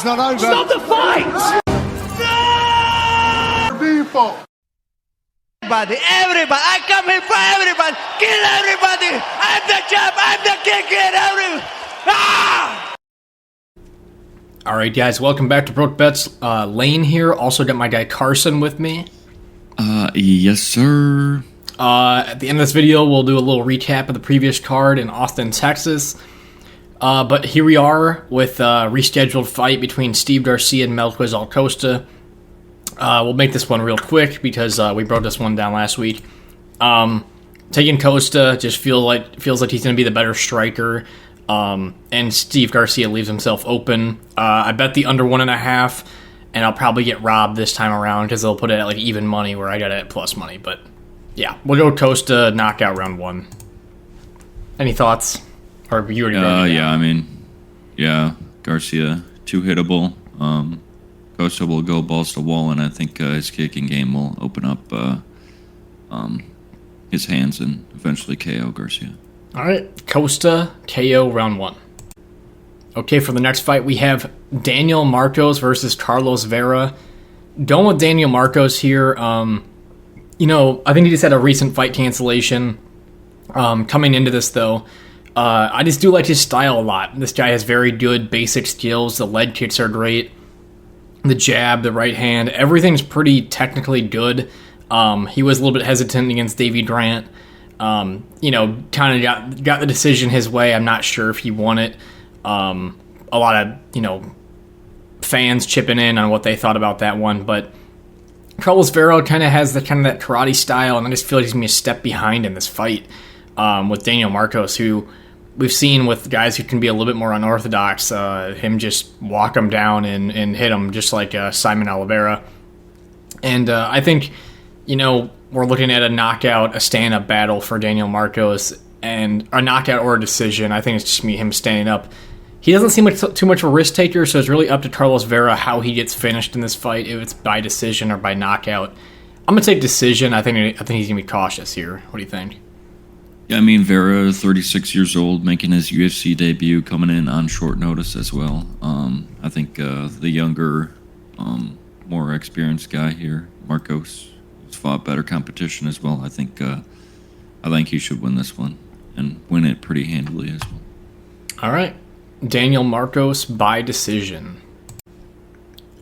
fight's not over. Stop the fight! People. Everybody, I come here for everybody. Kill everybody. I'm the champ. I'm the king. Kill everybody. Ah! All right, guys, welcome back to Broke Bets. Lane here. Also got my guy Carson with me. Yes, sir. At the end of this video, we'll do a little recap of the previous card in Austin, Texas. But here we are with a rescheduled fight between Steve Garcia and Melquizel Costa. We'll make this one real quick because we broke this one down last week. Taking Costa just feels like he's going to be the better striker. And Steve Garcia leaves himself open. I bet the under 1.5, and I'll probably get robbed this time around because they'll put it at like even money where I got it at plus money. But yeah, we'll go Costa knockout round 1. Any thoughts? Or you already Garcia too hittable. Costa will go balls to wall, and I think his kicking game will open up his hands and eventually KO Garcia. All right, Costa, KO round 1. Okay, for the next fight, we have Daniel Marcos versus Carlos Vera. Going with Daniel Marcos here. I think he just had a recent fight cancellation. Coming into this, though, I just do like his style a lot. This guy has very good basic skills. The leg kicks are great. The jab, the right hand, everything's pretty technically good. He was a little bit hesitant against Davey Grant. Kind of got the decision his way. I'm not sure if he won it. A lot of, fans chipping in on what they thought about that one. But Carlos Vera kind of has that karate style, and I just feel like he's going to be a step behind in this fight with Daniel Marcos, who we've seen with guys who can be a little bit more unorthodox, him just walk them down and hit them just like Simon Oliveira. And I think, we're looking at a knockout, a stand-up battle for Daniel Marcos, and a knockout or a decision. I think it's just him standing up. He doesn't seem like too much of a risk taker, so it's really up to Carlos Vera how he gets finished in this fight, if it's by decision or by knockout. I'm going to take decision. I think he's going to be cautious here. What do you think? Yeah, Vera, 36 years old, making his UFC debut, coming in on short notice as well. I think the younger, more experienced guy here, Marcos, has fought better competition as well. I think he should win this one and win it pretty handily as well. All right, Daniel Marcos by decision.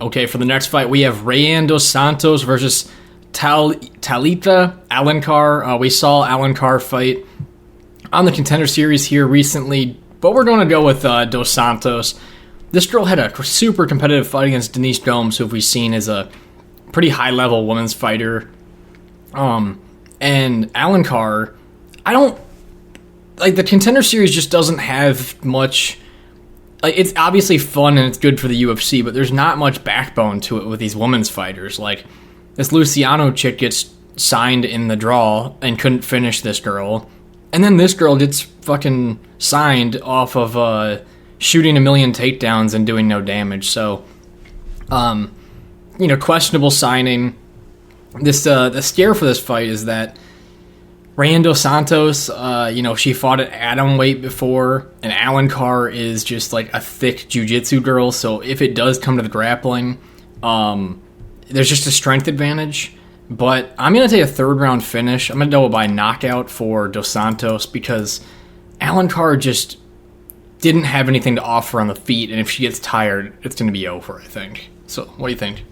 Okay, for the next fight, we have Rayanne dos Santos versus Talita Alencar. We saw Alencar fight on the Contender Series here recently, but we're going to go with Dos Santos. This girl had a super competitive fight against Denise Gomes, who we've seen as a pretty high-level women's fighter. And Alencar, the Contender Series just doesn't have much. It's obviously fun and it's good for the UFC, but there's not much backbone to it with these women's fighters. Like, this Luciano chick gets signed in the draw and couldn't finish this girl. And then this girl gets fucking signed off of shooting a million takedowns and doing no damage. So, questionable signing. The scare for this fight is that Rayanne dos Santos, she fought at atom weight before, and Alencar is just like a thick jiu-jitsu girl. So if it does come to the grappling, there's just a strength advantage. But I'm going to take a third-round finish. I'm going to double by knockout for Dos Santos because Alencar just didn't have anything to offer on the feet, and if she gets tired, it's going to be over, I think. So, what do you think?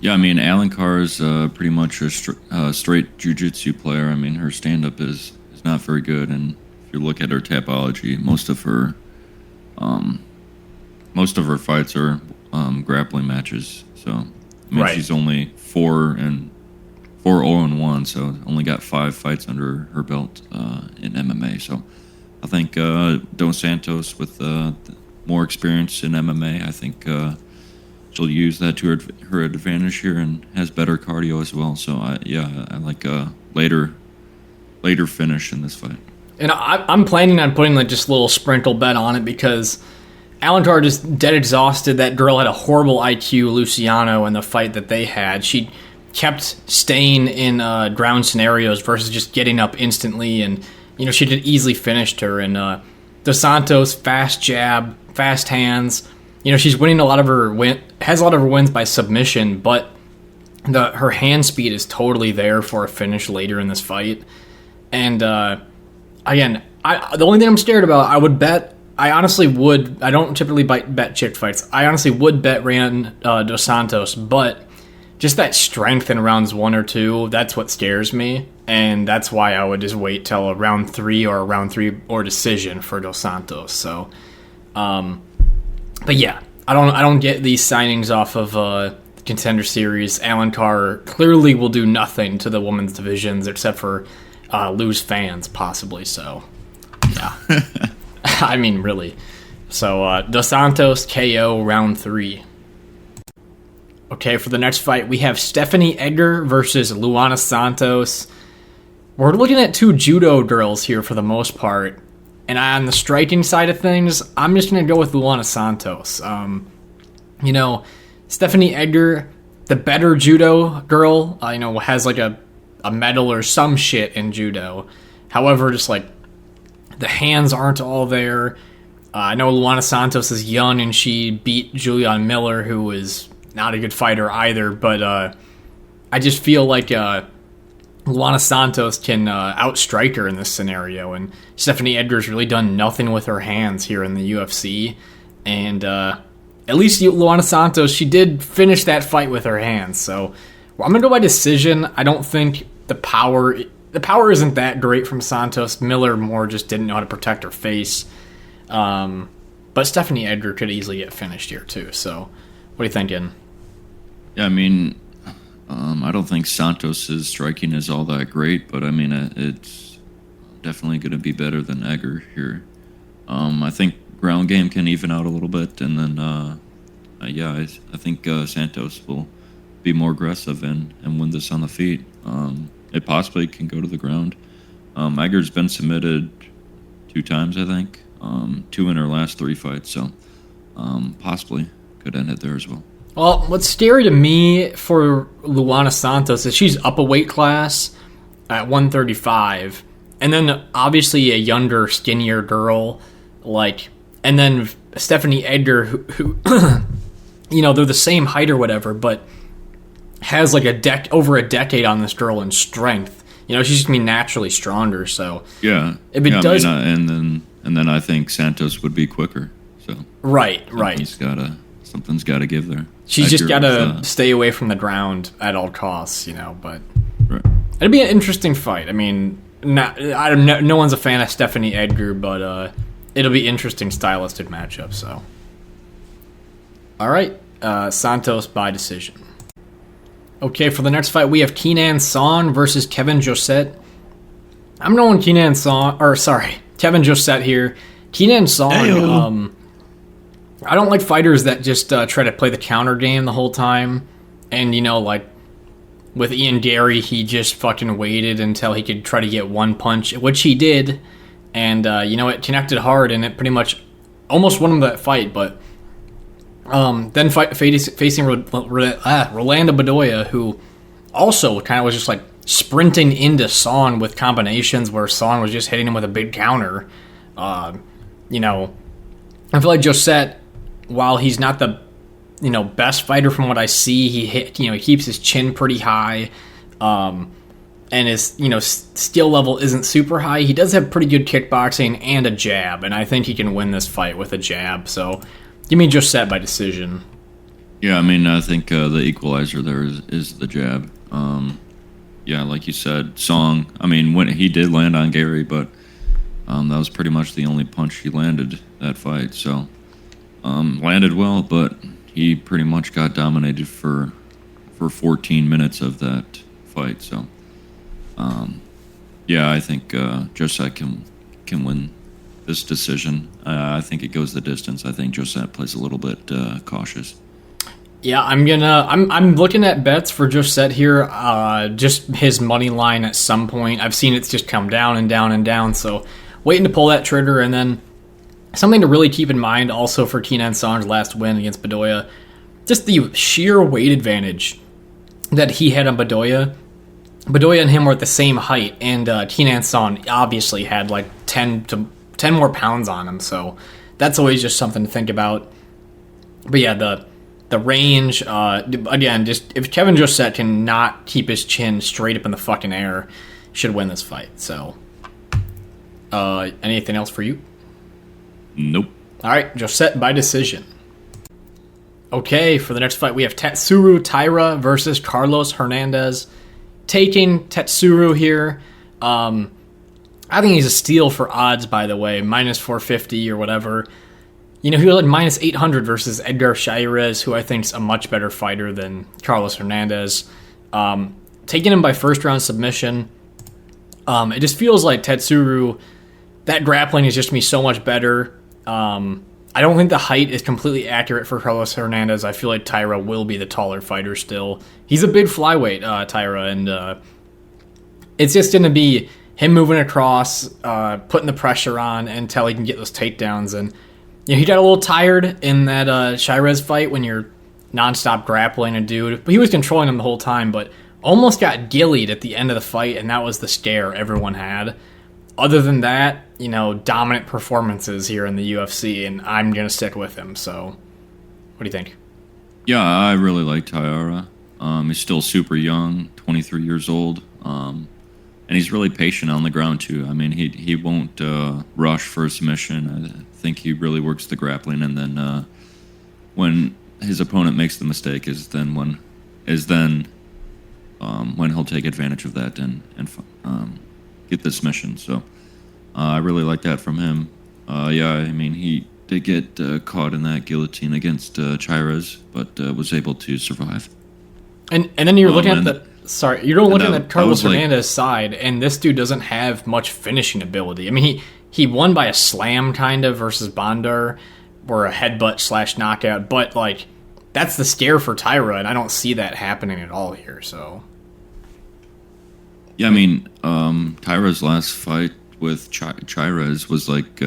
Yeah, Alencar is pretty much a straight jiu-jitsu player. Her stand-up is not very good, and if you look at her tapology, most of her fights are grappling matches. So, right. She's only 4-0-1, so only got 5 fights under her belt in MMA. So I think Dos Santos, with more experience in MMA, I think she'll use that to her advantage here and has better cardio as well. So I like a later finish in this fight. And I'm planning on putting just a little sprinkle bet on it because Alencar just dead exhausted. That girl had a horrible IQ, Luciano, in the fight that they had. She kept staying in ground scenarios versus just getting up instantly, and she could easily finished her. And Dos Santos, fast jab, fast hands, she's winning has a lot of her wins by submission, but her hand speed is totally there for a finish later in this fight. And again, the only thing I'm scared about, I honestly would. I don't typically bet chick fights. I honestly would bet Rayanne dos Santos, but just that strength in rounds 1 or 2, that's what scares me, and that's why I would just wait till a round 3 or decision for dos Santos. So, but yeah, I don't get these signings off of the Contender Series. Alencar clearly will do nothing to the women's divisions except for lose fans, possibly. So, yeah. I mean, really. So, dos Santos KO round 3. Okay, for the next fight, we have Stephanie Egger versus Luana Santos. We're looking at 2 judo girls here for the most part. And on the striking side of things, I'm just going to go with Luana Santos. Stephanie Egger, the better judo girl, has like a medal or some shit in judo. However, just like the hands aren't all there. I know Luana Santos is young and she beat Julianne Miller, who is not a good fighter either, but I just feel like Luana Santos can outstrike her in this scenario, and Stephanie Edgar's really done nothing with her hands here in the UFC, and at least Luana Santos, she did finish that fight with her hands, so I'm going to go by decision. I don't think the power isn't that great from Santos. Miller more just didn't know how to protect her face, but Stephanie Edgar could easily get finished here too, so what are you thinking? Yeah, I mean, I don't think Santos' striking is all that great, but I mean, it's definitely going to be better than Egger here. I think ground game can even out a little bit, and then, I think Santos will be more aggressive and win this on the feet. It possibly can go to the ground. Egger's been submitted 2 times, I think, 2 in her last 3 fights, so possibly could end it there as well. Well, what's scary to me for Luana Santos is she's up a weight class at 135, and then obviously a younger, skinnier girl, and then Stephanie Edgar, who they're the same height or whatever, but has like over a decade on this girl in strength. She's just gonna be naturally stronger. So yeah, if it does, and then I think Santos would be quicker. So right. Something's got to give there. She's just got to stay away from the ground at all costs, but right. It'd be an interesting fight. I mean, no one's a fan of Stephanie Edgar, but it'll be interesting stylistic matchup. So, all right, Santos by decision. Okay, for the next fight, we have Kenan Son versus Kevin Jousset. I'm going Kevin Jousset here. Kenan Son, I don't like fighters that just try to play the counter game the whole time. And, with Ian Gary, he just fucking waited until he could try to get one punch, which he did. And, it connected hard, and it pretty much almost won him that fight. But then facing Rolando Bedoya, who also kind of was just, sprinting into Son with combinations where Son was just hitting him with a big counter. I feel like Jousset, while he's not the best fighter from what I see, he keeps his chin pretty high, and his skill level isn't super high. He does have pretty good kickboxing and a jab, and I think he can win this fight with a jab. So give me Jousset by decision. Yeah, I mean, I think the equalizer there is the jab. Like you said, Song. I mean, when he did land on Gary, but that was pretty much the only punch he landed that fight. So. Landed well, but he pretty much got dominated for 14 minutes of that fight. So, I think Jousset can win this decision. I think it goes the distance. I think Jousset plays a little bit cautious. Yeah, I'm looking at bets for Jousset here. Just his money line at some point. I've seen it just come down and down and down. So, waiting to pull that trigger, and then. Something to really keep in mind also for Kenan Son's last win against Bedoya, just the sheer weight advantage that he had on Bedoya. Bedoya and him were at the same height, and Kenan Son obviously had 10 more pounds on him, so that's always just something to think about. But yeah, the range, again, just if Kevin Jousset can not keep his chin straight up in the fucking air, should win this fight. So, anything else for you? Nope. All right, Jousset by decision. Okay, for the next fight, we have Tatsuro Taira versus Carlos Hernandez. Taking Tatsuro here. I think he's a steal for odds, by the way, minus 450 or whatever. You know, he was like minus 800 versus Edgar Chairez, who I think is a much better fighter than Carlos Hernandez. Taking him by first-round submission, it just feels like Tatsuro, that grappling is just going to be so much better. I don't think the height is completely accurate for Carlos Hernandez. I feel like Taira will be the taller fighter still. He's a big flyweight, Taira, and it's just going to be him moving across, putting the pressure on until he can get those takedowns. And you know, he got a little tired in that Chairez fight when you're nonstop grappling a dude. But he was controlling him the whole time, but almost got gillied at the end of the fight, and that was the scare everyone had. Other than that, you know, dominant performances here in the UFC, and I'm going to stick with him. So, what do you think? Yeah, I really like Taira. He's still super young, 23 years old. And he's really patient on the ground, too. I mean, he won't rush for a submission. I think he really works the grappling, and then when his opponent makes the mistake is when he'll take advantage of that and get the submission. So I really like that from him. Yeah, I mean, he did get caught in that guillotine against Chairez, but was able to survive. And then you're looking at the... Sorry, you're looking at Carlos like, Hernandez's side, and this dude doesn't have much finishing ability. I mean, he won by a slam, kind of, versus Bondar, or a headbutt / knockout, but, like, that's the scare for Taira, and I don't see that happening at all here, so... Yeah, I mean, Taira's last fight with Chairez was like,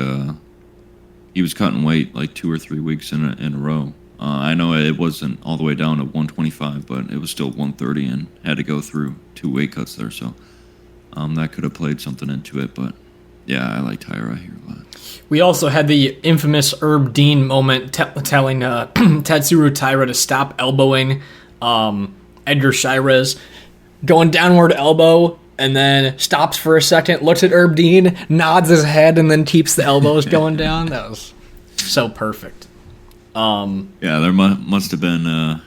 he was cutting weight like 2 or 3 weeks in a row. I know it wasn't all the way down to 125, but it was still 130 and had to go through 2 weight cuts there. So that could have played something into it. But yeah, I like Taira here a lot. We also had the infamous Herb Dean moment telling Tatsuro Taira to stop elbowing Edgar Chairez, going downward elbow, and then stops for a second, looks at Herb Dean, nods his head, and then keeps the elbows going down. That was so perfect. Yeah, there must have been a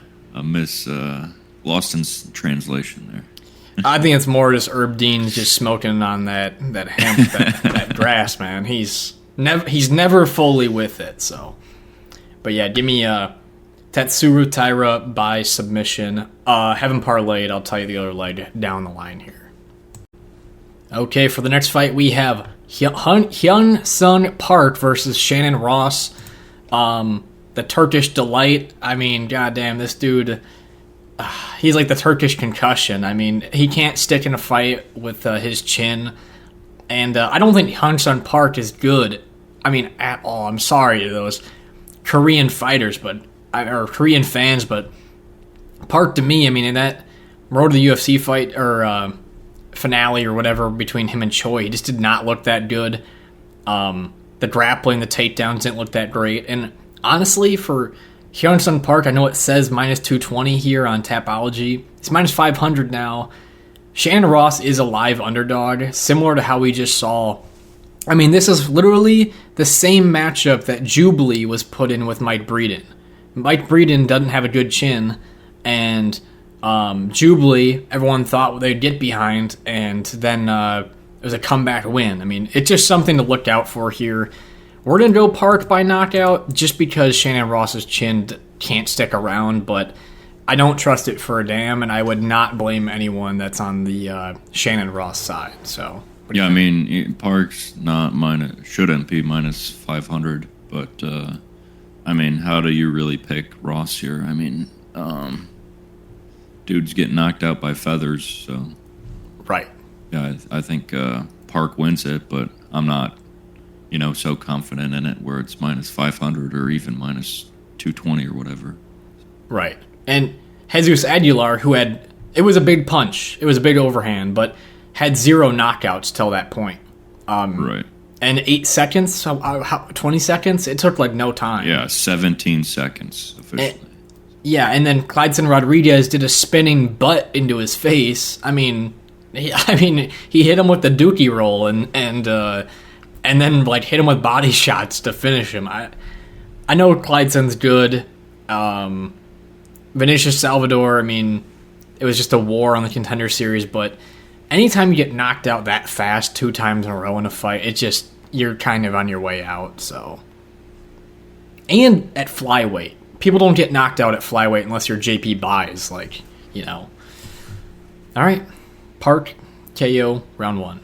lost in translation there. I think it's more just Herb Dean just smoking on that hemp, that grass, man. He's never fully with it. So, but yeah, give me Tatsuro Taira by submission. Have him parlayed. I'll tell you the other leg down the line here. Okay, for the next fight we have Hyun Sung Park versus Shannon Ross. The Turkish delight. I mean, goddamn, this dude, he's like the Turkish concussion. I mean, he can't stick in a fight with his chin. And I don't think Hyun Sung Park is good. I mean, at all. I'm sorry to those Korean fighters, or Korean fans, but Park to me, I mean, in that Road to the UFC fight, or finale or whatever between him and Choi, he just did not look that good. The grappling, the takedowns didn't look that great. And honestly, for Hyun Sung Park, I know it says minus 220 here on Tapology. It's minus 500 now. Shannon Ross is a live underdog, similar to how we just saw. I mean, this is literally the same matchup that Jubilee was put in with Mike Breeden. Mike Breeden doesn't have a good chin, and Jubilee, everyone thought they'd get behind, and then it was a comeback win. I mean, it's just something to look out for here. We're going to go Park by knockout just because Shannon Ross's chin can't stick around, but I don't trust it for a damn, and I would not blame anyone that's on the Shannon Ross side. So, yeah, I mean, Park's shouldn't be minus 500, but I mean, how do you really pick Ross here? I mean, dude's getting knocked out by feathers, so. Right. Yeah, I think Park wins it, but I'm not, so confident in it where it's minus 500 or even minus 220 or whatever. Right. And Jesus Aguilar, it was a big punch. It was a big overhand, but had 0 knockouts till that point. Right. And 8 seconds, so 20 seconds? It took like no time. Yeah, 17 seconds officially. And then Kleidson Rodriguez did a spinning butt into his face. I mean, he hit him with the dookie roll and then like hit him with body shots to finish him. I know Kleidson's good. Vinicius Salvador, I mean, it was just a war on the Contender Series, but anytime you get knocked out that fast 2 times in a row in a fight, you're kind of on your way out, so. And at flyweight. People don't get knocked out at flyweight unless you're JP Buys, like, you know. All right. Park, KO, round 1.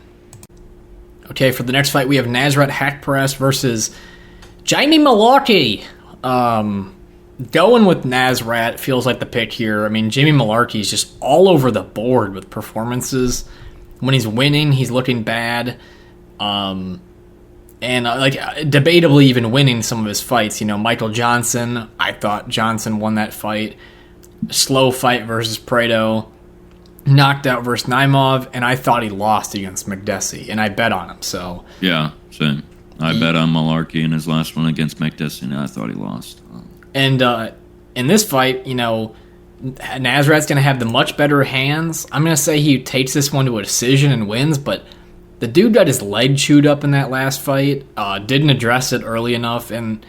Okay, for the next fight, we have Nasrat Haqparast versus Jamie Mullarkey. Going with Nasrat feels like the pick here. I mean, Jamie Mullarkey is just all over the board with performances. When he's winning, he's looking bad. And debatably even winning some of his fights. You know, Michael Johnson, I thought Johnson won that fight. Slow fight versus Prado. Knocked out versus Naimov, and I thought he lost against McDessie, and I bet on him, so. Yeah, same. I bet on Mullarkey in his last one against McDessie, and I thought he lost. And in this fight, you know, Nasrat's going to have the much better hands. I'm going to say he takes this one to a decision and wins, but the dude got his leg chewed up in that last fight, didn't address it early enough, and,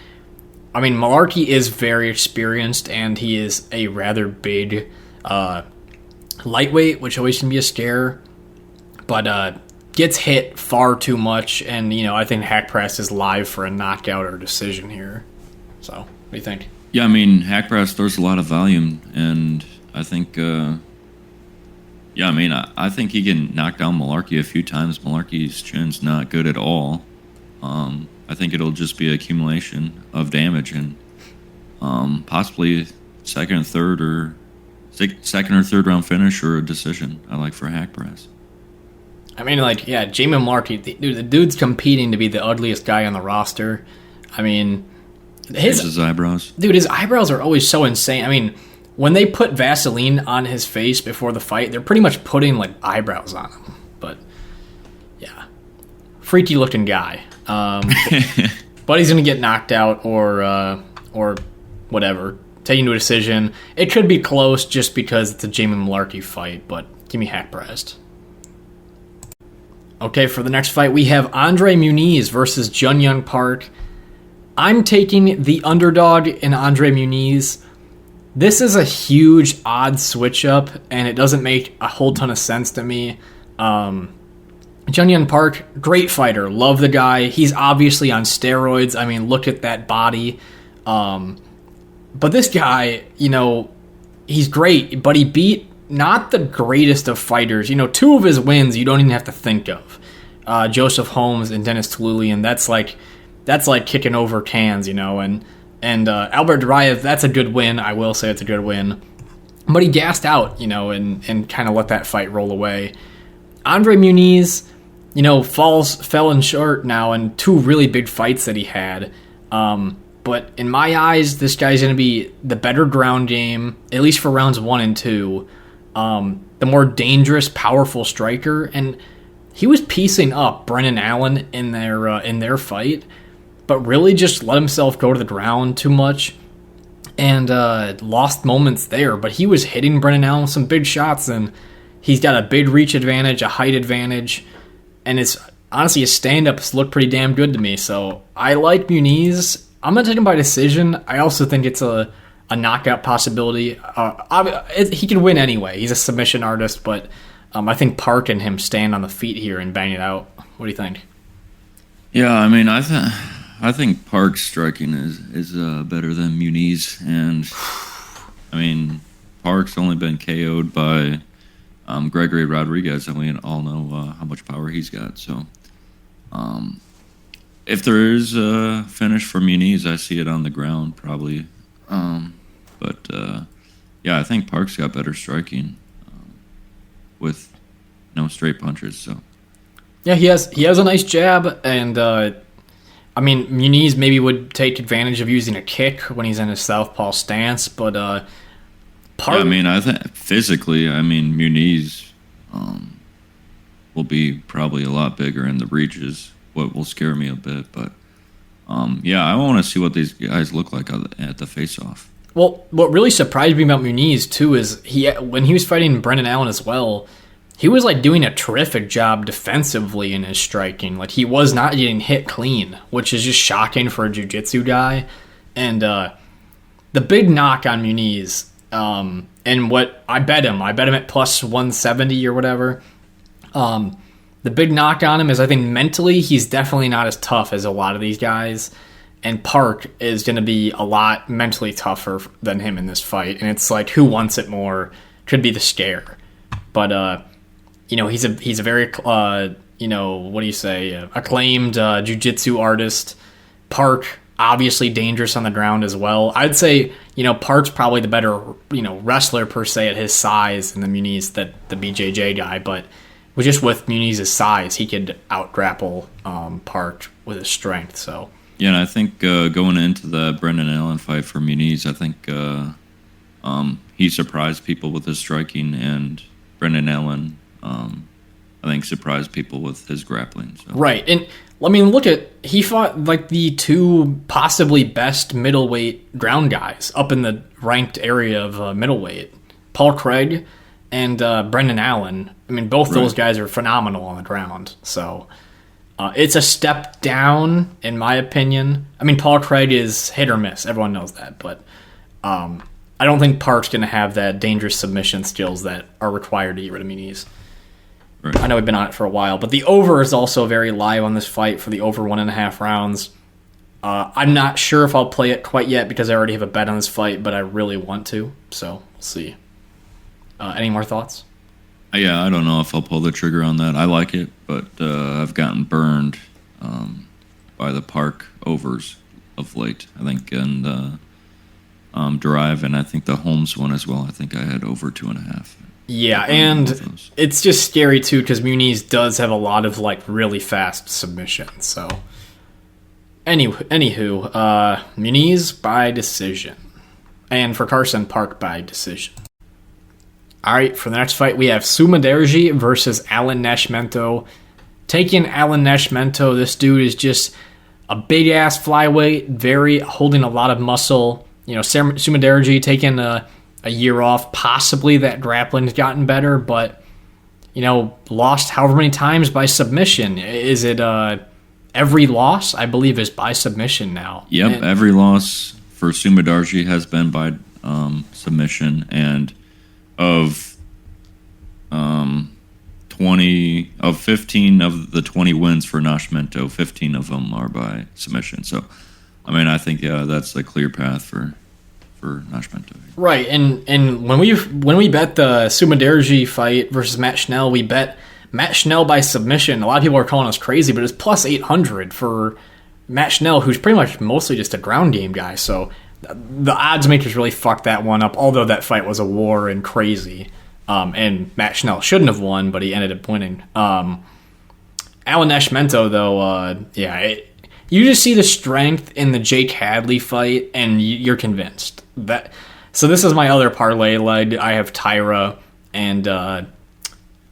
I mean, Mullarkey is very experienced, and he is a rather big lightweight, which always can be a scare, but gets hit far too much, and, you know, I think Haqparast is live for a knockout or decision here. So, what do you think? Yeah, I mean, Haqparast throws a lot of volume, and I think, I think he can knock down Mullarkey a few times. Mullarkey's chin's not good at all. I think it'll just be accumulation of damage, and possibly second or third round finish or a decision. I like for Haqparast. I mean, Jamie Mullarkey, the dude's competing to be the ugliest guy on the roster. I mean, his eyebrows. Dude, his eyebrows are always so insane. I mean, when they put Vaseline on his face before the fight, they're pretty much putting, like, eyebrows on him. But, yeah. Freaky-looking guy. But he's going to get knocked out or whatever. Taken to a decision. It could be close just because it's a Jamie Mullarkey fight, but give me Haqparast. Okay, for the next fight, we have Andre Muniz versus Junyoung Park. I'm taking the underdog in Andre Muniz. This is a huge odd switch-up, and it doesn't make a whole ton of sense to me. Junyoung Park, great fighter. Love the guy. He's obviously on steroids. I mean, look at that body. But this guy, you know, he's great, but he beat not the greatest of fighters. You know, 2 of his wins you don't even have to think of. Joseph Holmes and Dennis Touloulian. That's like kicking over cans, you know, and Albert Duraev, that's a good win. I will say it's a good win. But he gassed out, you know, and kind of let that fight roll away. Andre Muniz, you know, fell in short now in 2 really big fights that he had. But in my eyes, this guy's going to be the better ground game, at least for rounds 1 and 2. The more dangerous, powerful striker, and he was piecing up Brennan Allen in their fight, but really just let himself go to the ground too much and lost moments there. But he was hitting Brennan Allen with some big shots, and he's got a big reach advantage, a height advantage, and it's honestly his stand-ups look pretty damn good to me. So I like Muniz. I'm going to take him by decision. I also think it's a knockout possibility. He can win anyway. He's a submission artist, but I think Park and him stand on the feet here and bang it out. What do you think? Yeah, I mean, I think Park's striking is better than Muniz, and I mean, Park's only been KO'd by Gregory Rodriguez, and we all know how much power he's got. So, if there is a finish for Muniz, I see it on the ground probably. Yeah, I think Park's got better striking with no straight punches. So, yeah, he has a nice jab, and I mean, Muniz maybe would take advantage of using a kick when he's in his southpaw stance, but Park. Yeah, I mean, I think physically, Muniz will be probably a lot bigger in the reaches. what will scare me a bit. But yeah, I want to see what these guys look like at the face-off. Well, what really surprised me about Muniz too is when he was fighting Brendan Allen as well, he was like doing a terrific job defensively in his striking. Like he was not getting hit clean, which is just shocking for a jiu-jitsu guy. And the big knock on Muniz, and what I bet him at plus 170 or whatever. The big knock on him is I think mentally he's definitely not as tough as a lot of these guys. And Park is going to be a lot mentally tougher than him in this fight. And it's like, who wants it more? Could be the scare. But, he's a very, acclaimed jiu-jitsu artist. Park, obviously dangerous on the ground as well. I'd say, Park's probably the better, wrestler per se at his size than the Muniz, the BJJ guy. But just with Muniz's size, he could out-grapple Park with his strength, so... Yeah, and I think going into the Brendan Allen fight for Muniz, I think he surprised people with his striking, and Brendan Allen, I think, surprised people with his grappling. So. Right, and I mean, he fought like the two possibly best middleweight ground guys up in the ranked area of middleweight, Paul Craig and Brendan Allen. I mean, both those guys are phenomenal on the ground, so... it's a step down, in my opinion. I mean, Paul Craig is hit or miss. Everyone knows that. But I don't think Park's going to have that dangerous submission skills that are required to get rid of Muniz. Right. I know we've been on it for a while. But the over is also very live on this fight for the over 1.5 rounds. I'm not sure if I'll play it quite yet because I already have a bet on this fight, but I really want to. So we'll see. Any more thoughts? Yeah, I don't know if I'll pull the trigger on that. I like it, but I've gotten burned by the Park overs of late. I think, and Drive, and I think the Holmes one as well. I think I had over 2.5. Yeah, and it's just scary too because Muniz does have a lot of like really fast submissions. So, anywho, Muniz by decision, and for Carson, Park by decision. All right, for the next fight, we have Sumudaerji versus Allan Nascimento. Taking Allan Nascimento, this dude is just a big-ass flyweight, holding a lot of muscle. Sumudaerji taking a year off. Possibly that grappling's gotten better, but, lost however many times by submission. Is it every loss, I believe, is by submission now? Yep, every loss for Sumudaerji has been by submission, and... Of 15 of the 20 wins for Nascimento, 15 of them are by submission. So, I mean, I think that's a clear path for Nascimento. Right, and when we bet the Sumudaerji fight versus Matt Schnell, we bet Matt Schnell by submission. A lot of people are calling us crazy, but it's plus 800 for Matt Schnell, who's pretty much mostly just a ground game guy. So. The odds makers really fucked that one up, although that fight was a war and crazy. And Matt Schnell shouldn't have won, but he ended up winning. Allan Nascimento, though, you just see the strength in the Jake Hadley fight, and you're convinced. So this is my other parlay leg. I have Taira and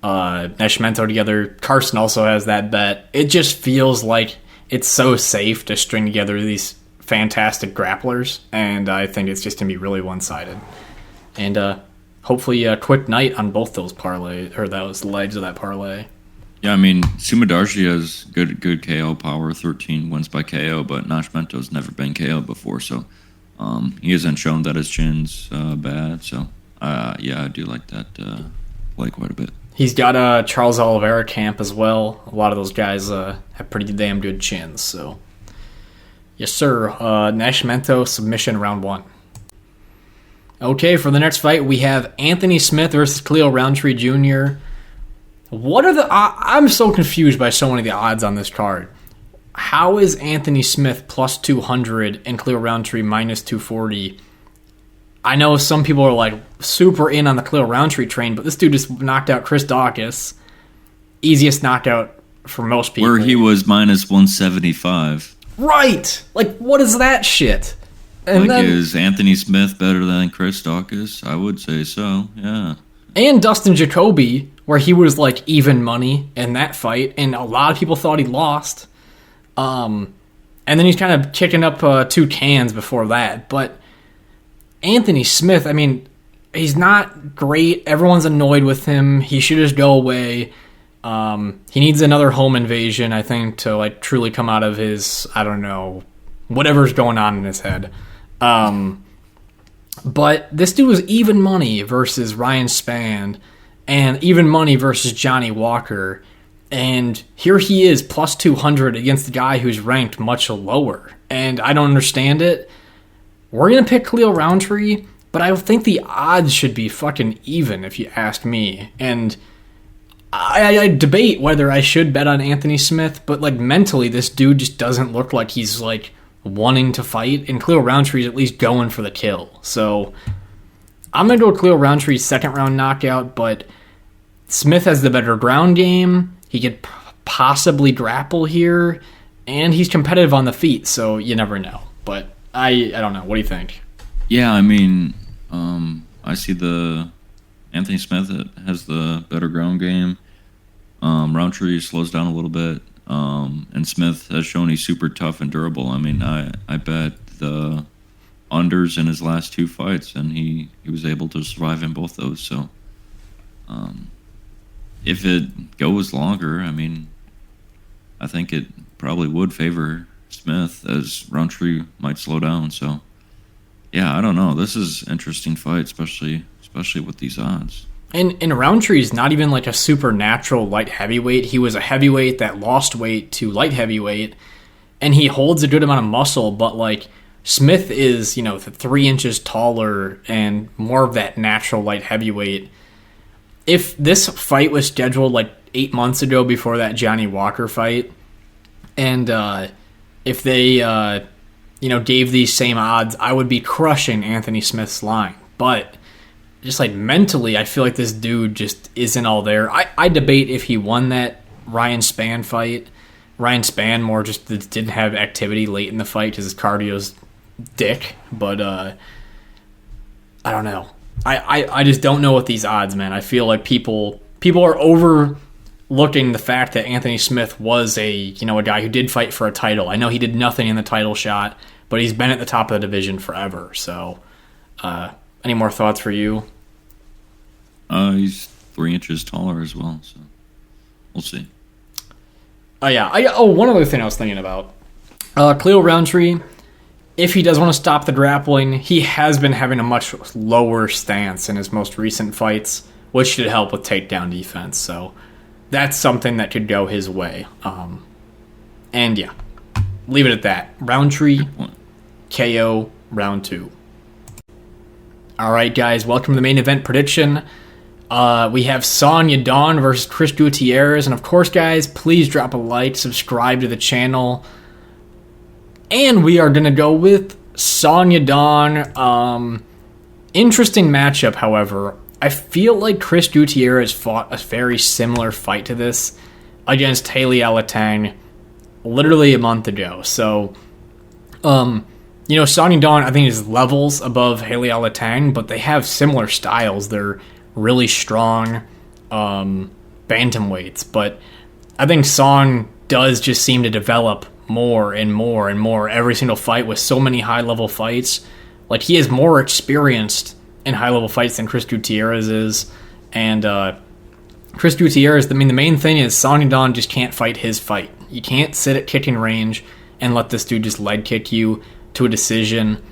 Nascimento together. Carson also has that bet. It just feels like it's so safe to string together these fantastic grapplers, and I think it's just going to be really one-sided. And hopefully a quick night on both those parlays, or those legs of that parlay. Yeah, I mean, Sumudaerji has good KO power, 13 wins by KO, but Nascimento's never been KO before, so he hasn't shown that his chin's bad. So, yeah, I do like that play quite a bit. He's got a Charles Oliveira camp as well. A lot of those guys have pretty damn good chins, so... Yes, sir. Nascimento submission round 1. Okay, for the next fight, we have Anthony Smith versus Khalil Rountree Jr. What are the... I'm so confused by so many of the odds on this card. How is Anthony Smith plus 200 and Khalil Rountree minus 240? I know some people are like super in on the Khalil Rountree train, but this dude just knocked out Chris Dawkins. Easiest knockout for most people. Where he was minus 175. Right! Like, what is that shit? And then, is Anthony Smith better than Chris Dawkins? I would say so, yeah. And Dustin Jacoby, where he was, like, even money in that fight, and a lot of people thought he lost. And then he's kind of kicking up 2 cans before that. But Anthony Smith, I mean, he's not great. Everyone's annoyed with him. He should just go away. He needs another home invasion, I think, to like truly come out of his, I don't know, whatever's going on in his head. But this dude was even money versus Ryan Spann, and even money versus Johnny Walker. And here he is, plus 200 against the guy who's ranked much lower. And I don't understand it. We're going to pick Khalil Rountree, but I think the odds should be fucking even, if you ask me. And I debate whether I should bet on Anthony Smith, but like mentally, this dude just doesn't look like he's like wanting to fight. And Khalil Rountree's at least going for the kill. So I'm going to go with Khalil Rountree's second round knockout, but Smith has the better ground game. He could possibly grapple here, and he's competitive on the feet, so you never know. But I don't know. What do you think? Yeah, I mean, I see the Anthony Smith has the better ground game. Rountree slows down a little bit, and Smith has shown he's super tough and durable. I mean, I bet the unders in his last 2 fights, and he was able to survive in both those. So, if it goes longer, I mean, I think it probably would favor Smith, as Rountree might slow down. So, yeah, I don't know. This is an interesting fight, especially with these odds. And Rountree's not even like a supernatural light heavyweight. He was a heavyweight that lost weight to light heavyweight, and he holds a good amount of muscle, but like Smith is, 3 inches taller and more of that natural light heavyweight. If this fight was scheduled like 8 months ago before that Johnny Walker fight, and if they, gave these same odds, I would be crushing Anthony Smith's line. But just like mentally, I feel like this dude just isn't all there. I debate if he won that Ryan Spann fight. Ryan Spann more just didn't have activity late in the fight because his cardio's dick. But I don't know. I just don't know what these odds, man. I feel like people are overlooking the fact that Anthony Smith was a guy who did fight for a title. I know he did nothing in the title shot, but he's been at the top of the division forever. So, any more thoughts for you? He's 3 inches taller as well, so we'll see. Oh yeah. One other thing I was thinking about. Khalil Rountree, if he does want to stop the grappling, he has been having a much lower stance in his most recent fights, which should help with takedown defense. So that's something that could go his way. And yeah, leave it at that. Rountree, KO, round 2. All right, guys, welcome to the main event prediction. We have Yadong versus Chris Gutierrez. And of course, guys, please drop a like, subscribe to the channel. And we are going to go with Yadong. Interesting matchup, however. I feel like Chris Gutierrez fought a very similar fight to this against Yadong literally a month ago. So, Yadong, I think, is levels above Yadong, but they have similar styles. They're really strong bantamweights. But I think Song does just seem to develop more and more and more every single fight with so many high-level fights. Like, he is more experienced in high-level fights than Chris Gutierrez is. And Chris Gutierrez, the main thing is Yadong just can't fight his fight. You can't sit at kicking range and let this dude just leg kick you to a decision.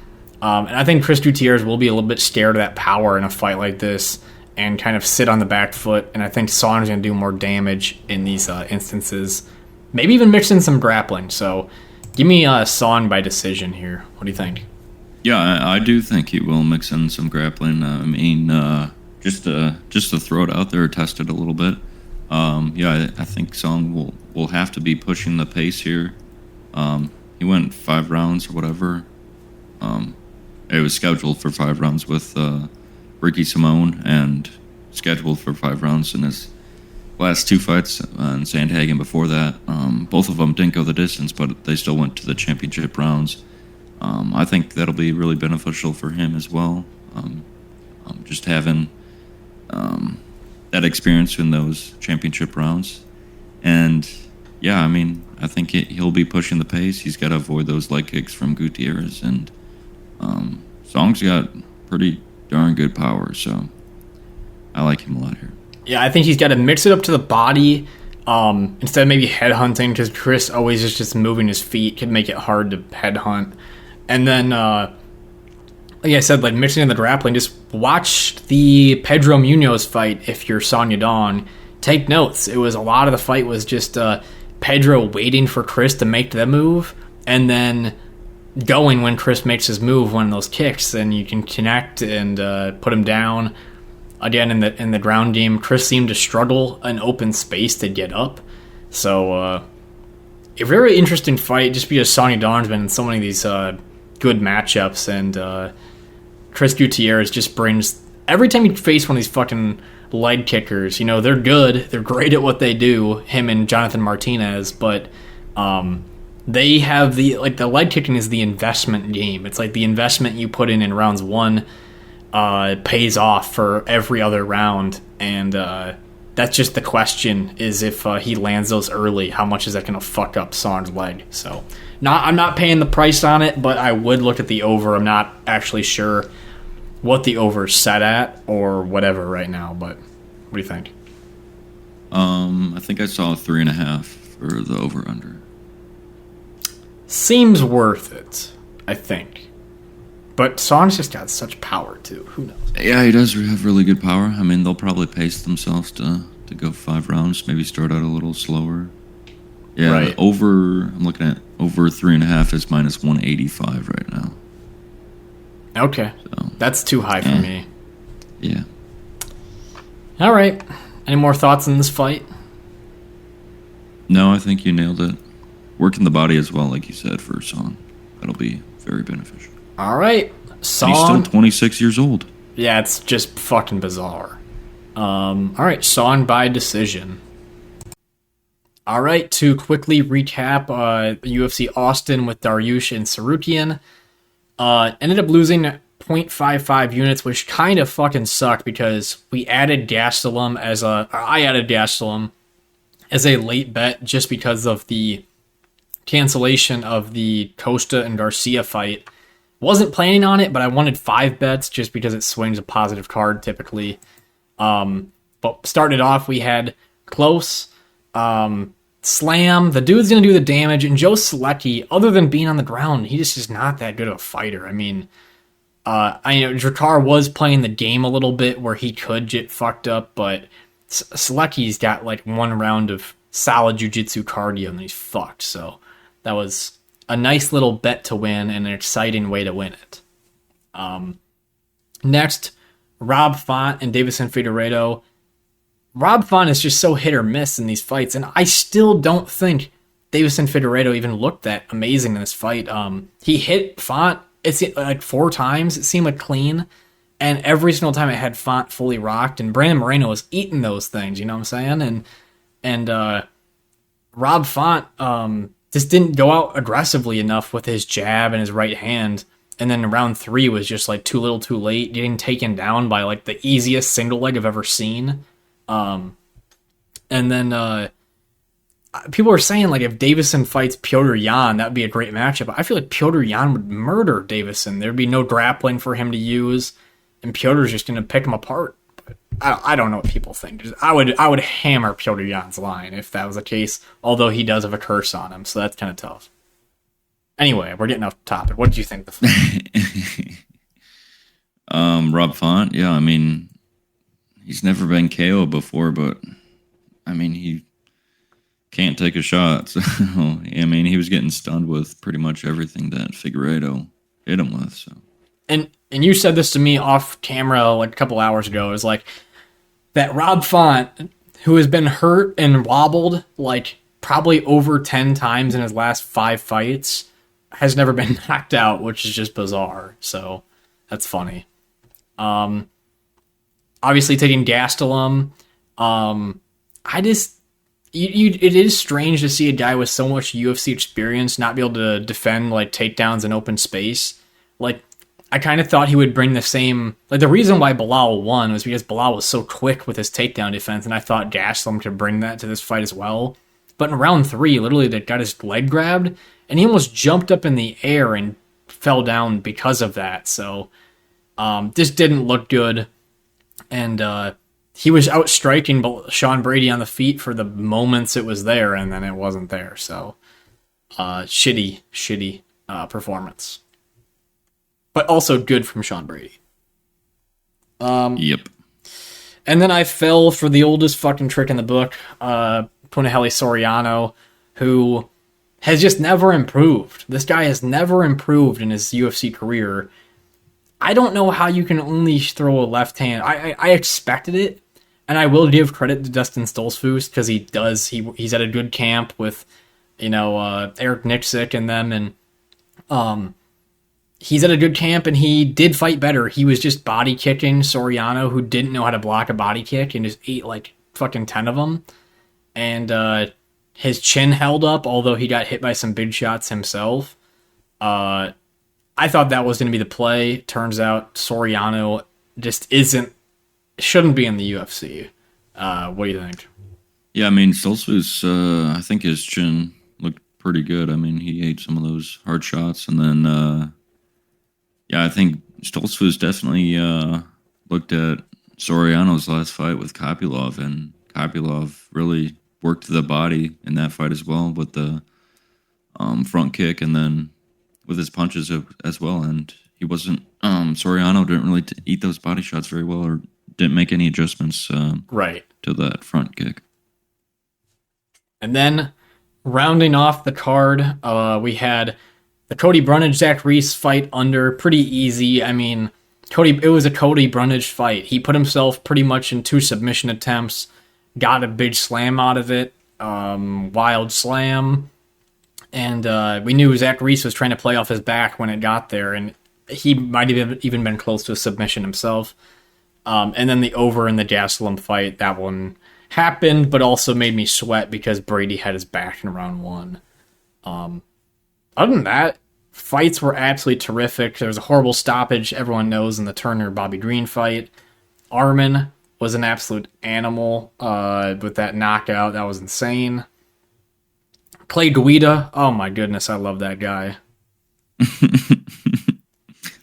And I think Chris Gutierrez will be a little bit scared of that power in a fight like this and kind of sit on the back foot. And I think Song is going to do more damage in these instances. Maybe even mix in some grappling. So give me Song by decision here. What do you think? Yeah, I do think he will mix in some grappling. Just to throw it out there, test it a little bit. I think Song will have to be pushing the pace here. He went 5 rounds or whatever. It was scheduled for 5 rounds with Ricky Simone, and scheduled for 5 rounds in his last 2 fights in Sandhagen before that. Both of them didn't go the distance, but they still went to the championship rounds. I think that'll be really beneficial for him as well. Just having that experience in those championship rounds. And yeah, I mean, I think he'll be pushing the pace. He's got to avoid those leg kicks from Gutierrez, and Song's got pretty darn good power, so I like him a lot here. Yeah, I think he's got to mix it up to the body instead of maybe headhunting, because Chris always is just moving his feet can make it hard to headhunt. And then, like I said, like mixing in the grappling, just watch the Pedro Munoz fight if you're Son Yadong. Take notes. It was a lot of the fight was just Pedro waiting for Chris to make the move, and then going when Chris makes his move, one of those kicks, and you can connect and put him down. Again, in the ground game, Chris seemed to struggle in open space to get up. So, a very interesting fight, just because Son Yadong's been in so many of these good matchups, and Chris Gutierrez just brings... Every time you face one of these fucking leg kickers, you know, they're good, they're great at what they do, him and Jonathan Martinez, but they have the leg kicking is the investment game. It's like the investment you put in rounds 1 pays off for every other round, and that's just the question, is if he lands those early, how much is that going to fuck up Son's leg? So I'm not paying the price on it, but I would look at the over. I'm not actually sure what the over's set at or whatever right now, but what do you think? I think I saw 3.5 for the over-under. Seems worth it, I think. But Son's just got such power, too. Who knows? Yeah, he does have really good power. I mean, they'll probably pace themselves to go 5 rounds, maybe start out a little slower. Yeah, right. I'm looking at over 3.5 is minus 185 right now. Okay. So, that's too high for me. Yeah. All right. Any more thoughts on this fight? No, I think you nailed it. Working the body as well, like you said, for Son. That'll be very beneficial. All right. Son. He's still 26 years old. Yeah, it's just fucking bizarre. All right. Son by decision. All right. To quickly recap, UFC Austin with Dariush and Sarukian. Ended up losing 0.55 units, which kind of fucking sucked because we added Gastelum I added Gastelum as a late bet just because of the cancellation of the Costa and Garcia fight. Wasn't planning on it, but I wanted 5 bets just because it swings a positive card typically. But started off, we had Close, Slam, the dude's going to do the damage, and Jousset, other than being on the ground, he just is not that good of a fighter. I mean, I know Drakkar was playing the game a little bit where he could get fucked up, but Selecki's got like 1 round of solid jiu-jitsu cardio and he's fucked. So that was a nice little bet to win and an exciting way to win it. Next, Rob Font and Davison Figueiredo. Rob Font is just so hit or miss in these fights, and I still don't think Davison Figueiredo even looked that amazing in this fight. He hit Font, it's like 4 times, it seemed like clean, and every single time it had Font fully rocked, and Brandon Moreno was eating those things, you know what I'm saying? And Rob Font just didn't go out aggressively enough with his jab and his right hand, and then round 3 was just like too little too late, getting taken down by like the easiest single leg I've ever seen. And then people are saying like if Davison fights Petr Yan, that would be a great matchup. I feel like Petr Yan would murder Davison. There'd be no grappling for him to use, and Petr's just going to pick him apart. But I don't know what people think. I would hammer Petr Yan's line if that was the case, although he does have a curse on him, so that's kind of tough. Anyway, we're getting off topic. What did you think of the fight? Rob Font, yeah, I mean, he's never been KO before, but I mean, he can't take a shot. So, I mean, he was getting stunned with pretty much everything that Figueiredo hit him with. So, and you said this to me off camera like a couple hours ago. It was like that Rob Font, who has been hurt and wobbled like probably over 10 times in his last 5 fights, has never been knocked out, which is just bizarre. So that's funny. Obviously taking Gastelum. It is strange to see a guy with so much UFC experience not be able to defend like takedowns in open space. Like, I kind of thought he would bring the same... Like, the reason why Bilal won was because Bilal was so quick with his takedown defense, and I thought Gastelum could bring that to this fight as well. But in round 3, literally, that got his leg grabbed, and he almost jumped up in the air and fell down because of that. So, this didn't look good. And he was out striking Sean Brady on the feet for the moments it was there, and then it wasn't there. So, shitty performance. But also good from Sean Brady. Yep. And then I fell for the oldest fucking trick in the book, Punahele Soriano, who has just never improved. This guy has never improved in his UFC career. I don't know how you can only throw a left hand. I expected it, and I will give credit to Dustin Stoltzfus because he does. He's at a good camp with, Eric Nixick and them, and he's at a good camp, and he did fight better. He was just body kicking Soriano, who didn't know how to block a body kick, and just ate like fucking 10 of them. And his chin held up, although he got hit by some big shots himself. I thought that was going to be the play. Turns out Soriano just shouldn't be in the UFC. What do you think? Yeah, I mean, Stoltzfus, I think his chin looked pretty good. I mean, he ate some of those hard shots, and then, I think Stoltzfus definitely looked at Soriano's last fight with Kopylov, and Kopylov really worked the body in that fight as well with the front kick and then with his punches as well. And he wasn't, Soriano didn't really eat those body shots very well or didn't make any adjustments to that front kick. And then rounding off the card, we had the Cody Brundage-Zach Reese fight under, pretty easy. I mean, it was a Cody Brundage fight. He put himself pretty much in 2 submission attempts, got a big slam out of it, wild slam, and we knew Zach Reese was trying to play off his back when it got there, and he might have even been close to a submission himself. And then the over in the Gastelum fight, that one happened, but also made me sweat because Brady had his back in round 1. Other than that, fights were absolutely terrific. There was a horrible stoppage, everyone knows, in the Turner-Bobby Green fight. Arman was an absolute animal with that knockout. That was insane. Clay Guida, oh my goodness, I love that guy.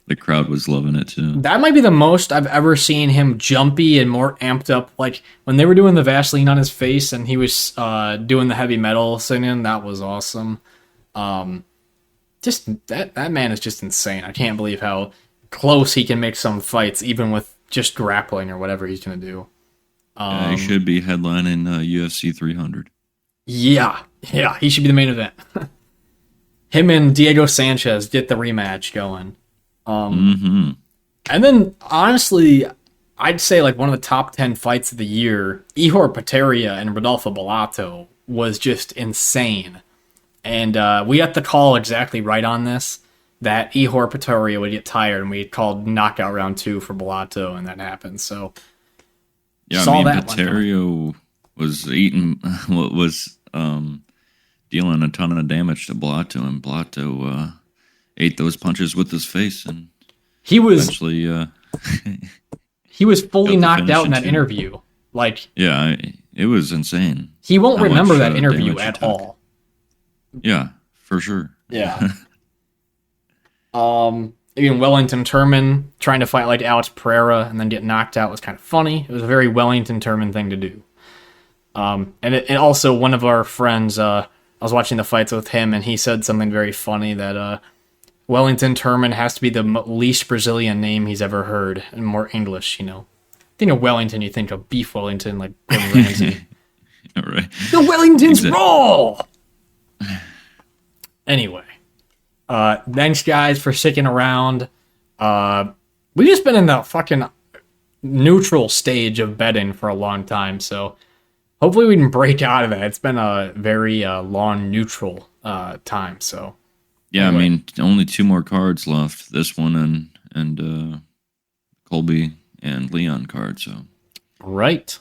The crowd was loving it too. That might be the most I've ever seen him jumpy and more amped up. Like when they were doing the Vaseline on his face and he was doing the heavy metal singing, that was awesome. Just that man is just insane. I can't believe how close he can make some fights, even with just grappling or whatever he's going to do. He should be headlining UFC 300. Yeah, he should be the main event. Him and Diego Sanchez get the rematch going. And then, honestly, I'd say like one of the top 10 fights of the year, Ihor Potieria and Rodolfo Bellato was just insane. And we got the call exactly right on this, that Ihor Potieria would get tired, and we called knockout round 2 for Bellato, and that happened. So, yeah, I mean, Potieria was dealing a ton of damage to Bellato, and Bellato ate those punches with his face, and he was eventually he was fully knocked out in that interview. Like, yeah, it was insane. He won't remember that interview at all. Yeah, for sure. Yeah. Even Wellington Turman trying to fight like Alex Pereira and then get knocked out was kind of funny. It was a very Wellington Turman thing to do. And it also, one of our friends, I was watching the fights with him, and he said something very funny that Wellington Turman has to be the least Brazilian name he's ever heard, and more English, you know. Think of Wellington, you think of Beef Wellington, like Gordon Ramsay. All right. The Wellington's raw! Anyway. Thanks, guys, for sticking around. We've just been in the fucking neutral stage of betting for a long time, so hopefully we can break out of that. It's been a very long neutral time, so. Yeah, anyway. I mean, only 2 more cards left. This one and Colby and Leon card, so. Right.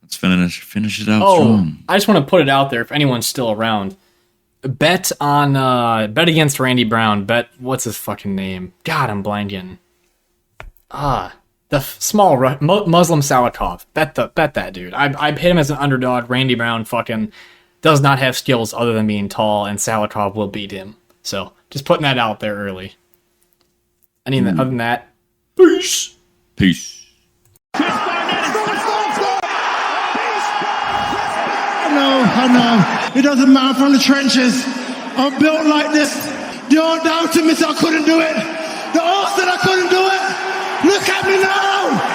Let's finish it out strong. I just want to put it out there if anyone's still around. Bet against Randy Brown. Bet, what's his fucking name? God, I'm blanking. The small Muslim Salikov. Bet that dude. I hit him as an underdog. Randy Brown fucking does not have skills other than being tall, and Salikov will beat him. So just putting that out there early. Other than that, peace. Peace. I know. It doesn't matter, I'm from the trenches. I'm built like this. The old doubted me said I couldn't do it. The old said I couldn't do it. Look at me now.